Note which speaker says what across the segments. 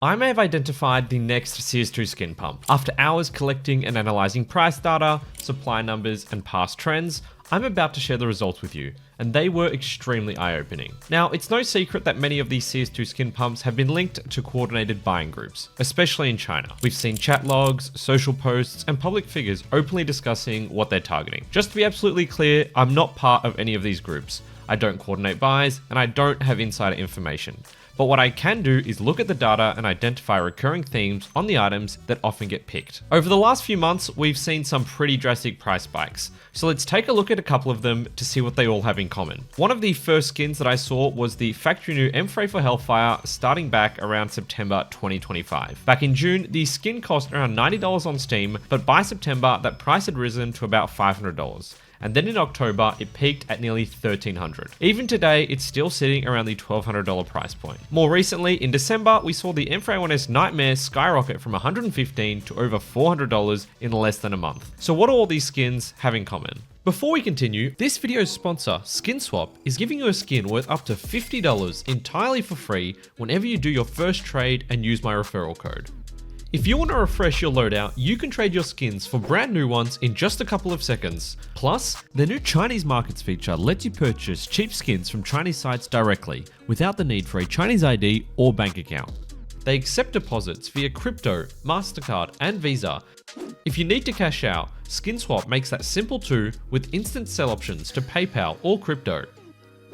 Speaker 1: I may have identified the next CS2 skin pump. After hours collecting and analyzing price data, supply numbers, and past trends, I'm about to share the results with you, and they were extremely eye-opening. Now, it's no secret that many of these CS2 skin pumps have been linked to coordinated buying groups, especially in China. We've seen chat logs, social posts, and public figures openly discussing what they're targeting. Just to be absolutely clear, I'm not part of any of these groups. I don't coordinate buys, and I don't have insider information. But what I can do is look at the data and identify recurring themes on the items that often get picked. Over the last few months, we've seen some pretty drastic price spikes. So let's take a look at a couple of them to see what they all have in common. One of the first skins that I saw was the factory new M3 for Hellfire starting back around September 2025. Back in June, the skin cost around $90 on Steam, but by September, that price had risen to about $500. And then in October, it peaked at nearly $1,300. Even today, it's still sitting around the $1,200 price point. More recently, in December, we saw the M3A1S Nightmare skyrocket from $115 to over $400 in less than a month. So what do all these skins have in common? Before we continue, this video's sponsor, SkinSwap, is giving you a skin worth up to $50 entirely for free whenever you do your first trade and use my referral code. If you want to refresh your loadout, you can trade your skins for brand new ones in just a couple of seconds. Plus, the new Chinese markets feature lets you purchase cheap skins from Chinese sites directly, without the need for a Chinese ID or bank account. They accept deposits via crypto, MasterCard, and Visa. If you need to cash out, SkinSwap makes that simple too, with instant sell options to PayPal or crypto.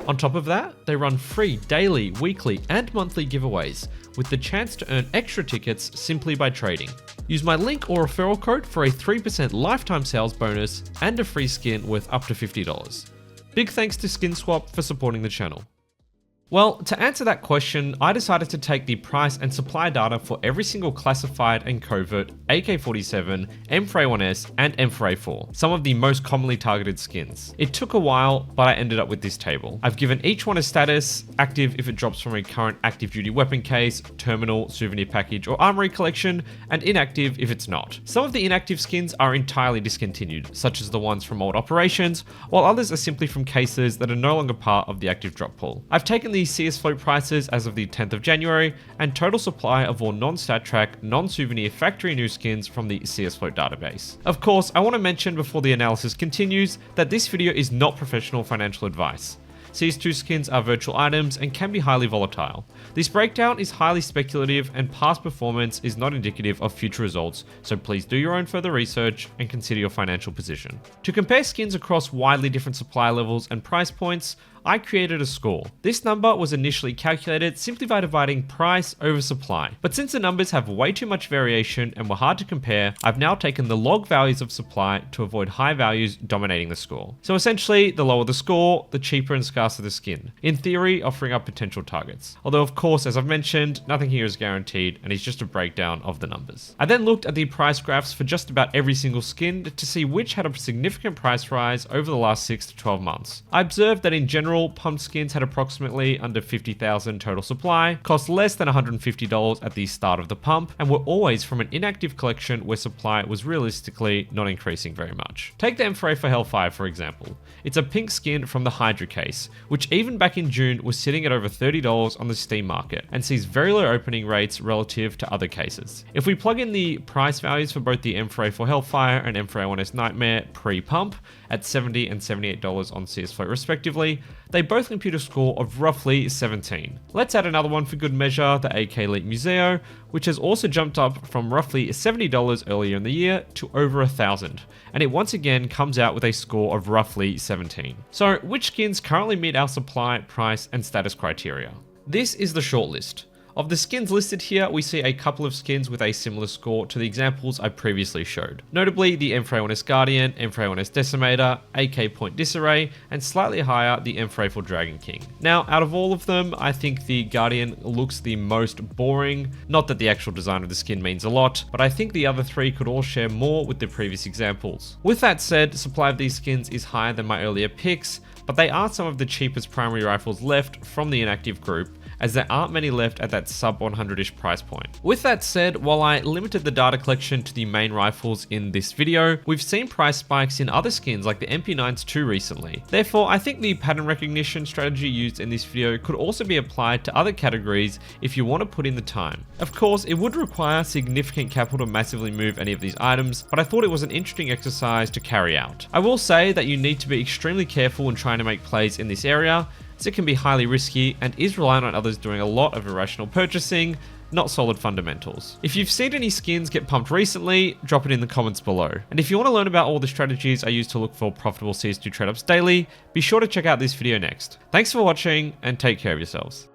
Speaker 1: On top of that, they run free daily, weekly, and monthly giveaways, with the chance to earn extra tickets simply by trading. Use my link or referral code for a 3% lifetime sales bonus and a free skin worth up to $50. Big thanks to SkinSwap for supporting the channel. Well, to answer that question, I decided to take the price and supply data for every single classified and covert AK-47, M4A1S, and M4A4, some of the most commonly targeted skins. It took a while, but I ended up with this table. I've given each one a status: active if it drops from a current active duty weapon case, terminal, souvenir package, or armory collection, and inactive if it's not. Some of the inactive skins are entirely discontinued, such as the ones from old operations, while others are simply from cases that are no longer part of the active drop pool. I've taken the CS float prices as of the 10th of January and total supply of all non-stat track, non-souvenir factory new skins from the CS float database. Of course, I want to mention before the analysis continues that this video is not professional financial advice. CS2 skins are virtual items and can be highly volatile. This breakdown is highly speculative and past performance is not indicative of future results, so please do your own further research and consider your financial position. To compare skins across widely different supply levels and price points, I created a score. This number was initially calculated simply by dividing price over supply. But since the numbers have way too much variation and were hard to compare, I've now taken the log values of supply to avoid high values dominating the score. So essentially, the lower the score, the cheaper and scarcer the skin. In theory, offering up potential targets. Although of course, as I've mentioned, nothing here is guaranteed and it's just a breakdown of the numbers. I then looked at the price graphs for just about every single skin to see which had a significant price rise over the last 6 to 12 months. I observed that in general, pumped skins had approximately under 50,000 total supply, cost less than $150 at the start of the pump, and were always from an inactive collection where supply was realistically not increasing very much. Take the M3 for Hellfire for example. It's a pink skin from the Hydra case, which even back in June was sitting at over $30 on the Steam market, and sees very low opening rates relative to other cases. If we plug in the price values for both the M3 for Hellfire and M4A1S Nightmare pre-pump at $70 and $78 on CS Float respectively, they both compute a score of roughly 17. Let's add another one for good measure, the AK Elite Museo, which has also jumped up from roughly $70 earlier in the year to over $1,000, and it once again comes out with a score of roughly 17. So which skins currently meet our supply, price, and status criteria? This is the shortlist. Of the skins listed here, we see a couple of skins with a similar score to the examples I previously showed. Notably the M4A1S Guardian, M4A1S Decimator, AK Point Disarray, and slightly higher the M4A4 Dragon King. Now, out of all of them, I think the Guardian looks the most boring. Not that the actual design of the skin means a lot, but I think the other three could all share more with the previous examples. With that said, supply of these skins is higher than my earlier picks, but they are some of the cheapest primary rifles left from the inactive group, as there aren't many left at that sub 100-ish price point. With that said, while I limited the data collection to the main rifles in this video, we've seen price spikes in other skins like the MP9s too recently. Therefore, I think the pattern recognition strategy used in this video could also be applied to other categories if you want to put in the time. Of course, it would require significant capital to massively move any of these items, but I thought it was an interesting exercise to carry out. I will say that you need to be extremely careful when trying to make plays in this area, as it can be highly risky and is reliant on others doing a lot of irrational purchasing, not solid fundamentals. If you've seen any skins get pumped recently, drop it in the comments below. And if you want to learn about all the strategies I use to look for profitable CS2 trade-ups daily, be sure to check out this video next. Thanks for watching and take care of yourselves.